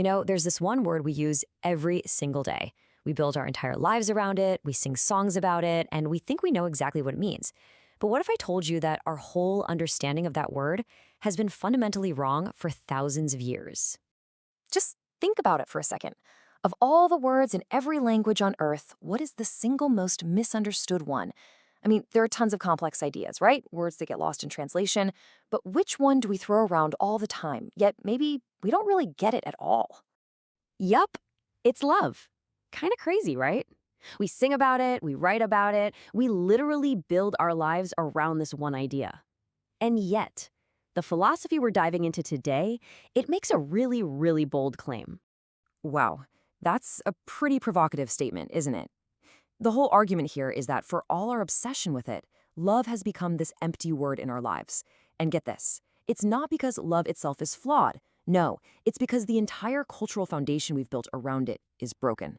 There's this one word we use every single day. We build our entire lives around it, we sing songs about it, and we think we know exactly what it means. But what if I told you that our whole understanding of that word has been fundamentally wrong for thousands of years? Just think about it for a second. Of all the words in every language on Earth, what is the single most misunderstood one? I mean, there are tons of complex ideas, right? Words that get lost in translation. But which one do we throw around all the time, yet maybe we don't really get it at all? Yup, it's love. Kind of crazy, right? We sing about it, we write about it, we literally build our lives around this one idea. And yet, the philosophy we're diving into today, it makes a really, really bold claim. Wow, that's a pretty provocative statement, isn't it? The whole argument here is that for all our obsession with it, love has become this empty word in our lives. And get this, it's not because love itself is flawed. No, it's because the entire cultural foundation we've built around it is broken.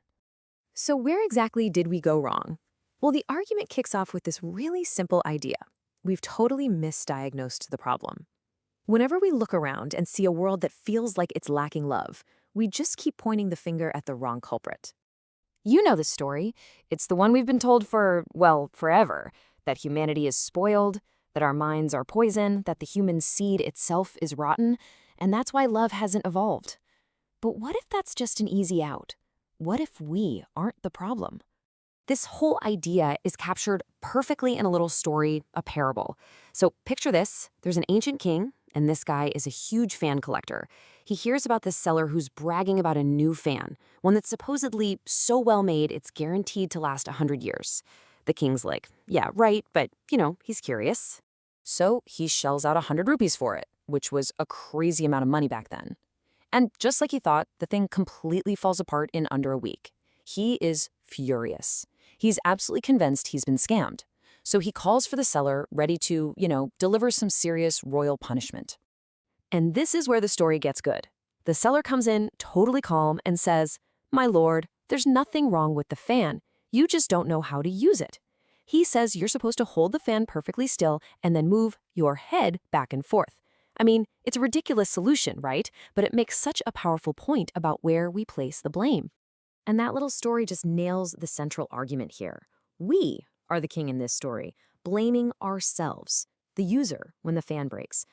So where exactly did we go wrong? Well, the argument kicks off with this really simple idea. We've totally misdiagnosed the problem. Whenever we look around and see a world that feels like it's lacking love, we just keep pointing the finger at the wrong culprit. You know the story. It's the one we've been told for, well, forever, that humanity is spoiled, that our minds are poison, that the human seed itself is rotten, and that's why love hasn't evolved. But what if that's just an easy out? What if we aren't the problem? This whole idea is captured perfectly in a little story, a parable. So picture this. There's an ancient king, and this guy is a huge fan collector. He hears about this seller who's bragging about a new fan, one that's supposedly so well made it's guaranteed to last 100 years. The king's like, yeah, right, but, he's curious. So he shells out 100 rupees for it, which was a crazy amount of money back then. And just like he thought, the thing completely falls apart in under a week. He is furious. He's absolutely convinced he's been scammed. So he calls for the seller, ready to, deliver some serious royal punishment. And this is where the story gets good. The seller comes in totally calm and says, "My lord, there's nothing wrong with the fan. You just don't know how to use it." He says you're supposed to hold the fan perfectly still and then move your head back and forth. I mean, it's a ridiculous solution, right? But it makes such a powerful point about where we place the blame. And that little story just nails the central argument here. We are the king in this story, blaming ourselves, the user, when the fan breaks.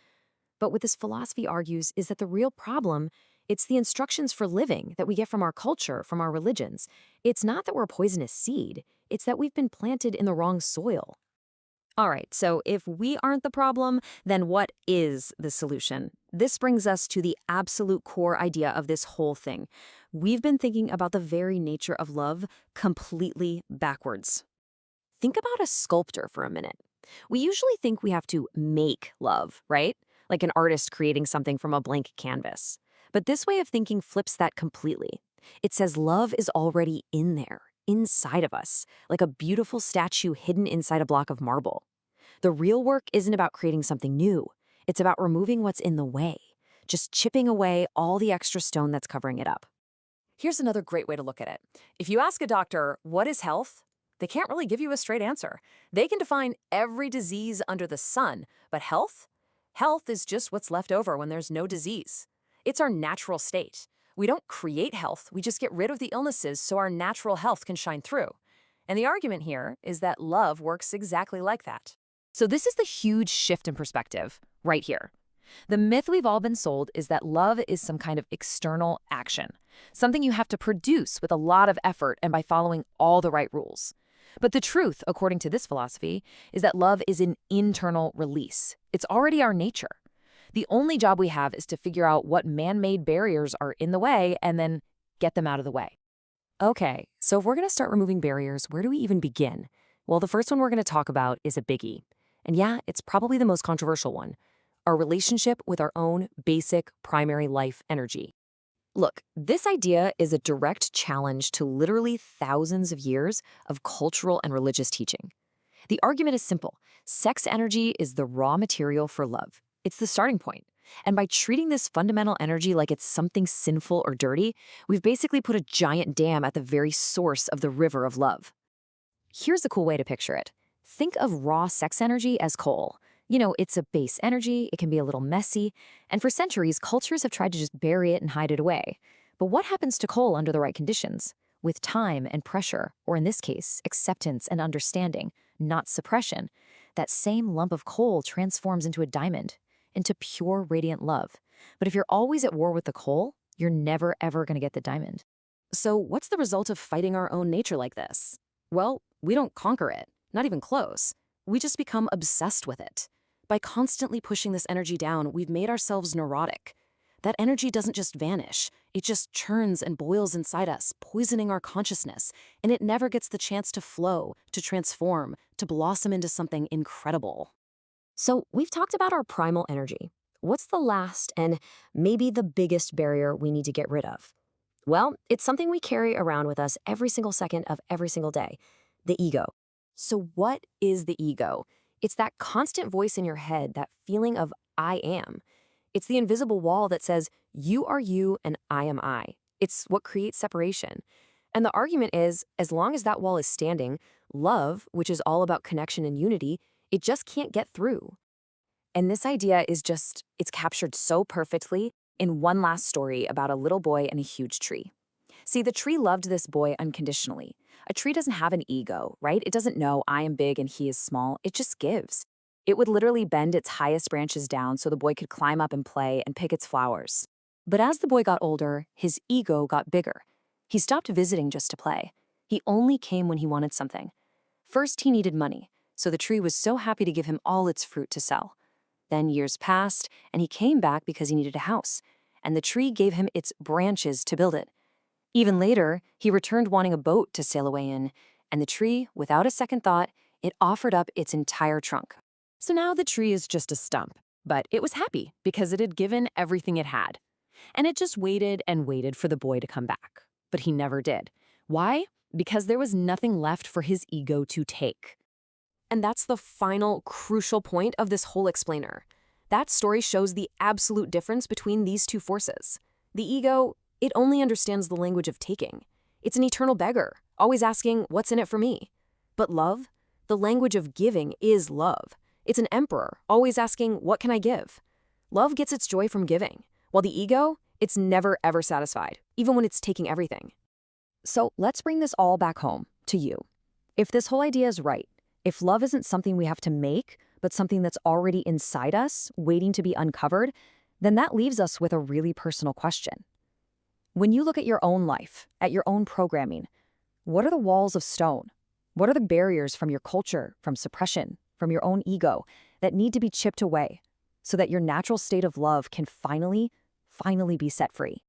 But what this philosophy argues is that the real problem, it's the instructions for living that we get from our culture, from our religions. It's not that we're a poisonous seed, it's that we've been planted in the wrong soil. All right, so if we aren't the problem, then what is the solution? This brings us to the absolute core idea of this whole thing. We've been thinking about the very nature of love completely backwards. Think about a sculptor for a minute. We usually think we have to make love, right? Like an artist creating something from a blank canvas. But this way of thinking flips that completely. It says love is already in there, inside of us, like a beautiful statue hidden inside a block of marble. The real work isn't about creating something new. It's about removing what's in the way, just chipping away all the extra stone that's covering it up. Here's another great way to look at it. If you ask a doctor, what is health? They can't really give you a straight answer. They can define every disease under the sun, but health? Health is just what's left over when there's no disease. It's our natural state. We don't create health, we just get rid of the illnesses so our natural health can shine through. And the argument here is that love works exactly like that. So this is the huge shift in perspective, right here. The myth we've all been sold is that love is some kind of external action, something you have to produce with a lot of effort and by following all the right rules. But the truth, according to this philosophy, is that love is an internal release. It's already our nature. The only job we have is to figure out what man-made barriers are in the way and then get them out of the way. Okay, so if we're going to start removing barriers, where do we even begin? Well, the first one we're going to talk about is a biggie. And yeah, it's probably the most controversial one. Our relationship with our own basic primary life energy. Look, this idea is a direct challenge to literally thousands of years of cultural and religious teaching. The argument is simple. Sex energy is the raw material for love. It's the starting point. And by treating this fundamental energy like it's something sinful or dirty, we've basically put a giant dam at the very source of the river of love. Here's a cool way to picture it. Think of raw sex energy as coal. It's a base energy, it can be a little messy, and for centuries, cultures have tried to just bury it and hide it away. But what happens to coal under the right conditions? With time and pressure, or in this case, acceptance and understanding, not suppression, that same lump of coal transforms into a diamond, into pure radiant love. But if you're always at war with the coal, you're never ever going to get the diamond. So what's the result of fighting our own nature like this? Well, we don't conquer it, not even close. We just become obsessed with it. By constantly pushing this energy down, we've made ourselves neurotic. That energy doesn't just vanish, it just churns and boils inside us, poisoning our consciousness, and it never gets the chance to flow, to transform, to blossom into something incredible. So we've talked about our primal energy. What's the last and maybe the biggest barrier we need to get rid of? Well, it's something we carry around with us every single second of every single day, the ego. So what is the ego? It's that constant voice in your head, that feeling of I am. It's the invisible wall that says, you are you and I am I. It's what creates separation. And the argument is, as long as that wall is standing, love, which is all about connection and unity, it just can't get through. And this idea is just, it's captured so perfectly in one last story about a little boy and a huge tree. See, the tree loved this boy unconditionally. A tree doesn't have an ego, right? It doesn't know I am big and he is small. It just gives. It would literally bend its highest branches down so the boy could climb up and play and pick its flowers. But as the boy got older, his ego got bigger. He stopped visiting just to play. He only came when he wanted something. First, he needed money, so the tree was so happy to give him all its fruit to sell. Then years passed, and he came back because he needed a house, and the tree gave him its branches to build it. Even later, he returned wanting a boat to sail away in, and the tree, without a second thought, it offered up its entire trunk. So now the tree is just a stump, but it was happy because it had given everything it had. And it just waited and waited for the boy to come back. But he never did. Why? Because there was nothing left for his ego to take. And that's the final, crucial point of this whole explainer. That story shows the absolute difference between these two forces. The ego, it only understands the language of taking. It's an eternal beggar, always asking, what's in it for me? But love, the language of giving is love. It's an emperor, always asking, what can I give? Love gets its joy from giving, while the ego, it's never ever satisfied, even when it's taking everything. So let's bring this all back home, to you. If this whole idea is right, if love isn't something we have to make, but something that's already inside us, waiting to be uncovered, then that leaves us with a really personal question. When you look at your own life, at your own programming, what are the walls of stone? What are the barriers from your culture, from suppression, from your own ego that need to be chipped away so that your natural state of love can finally be set free?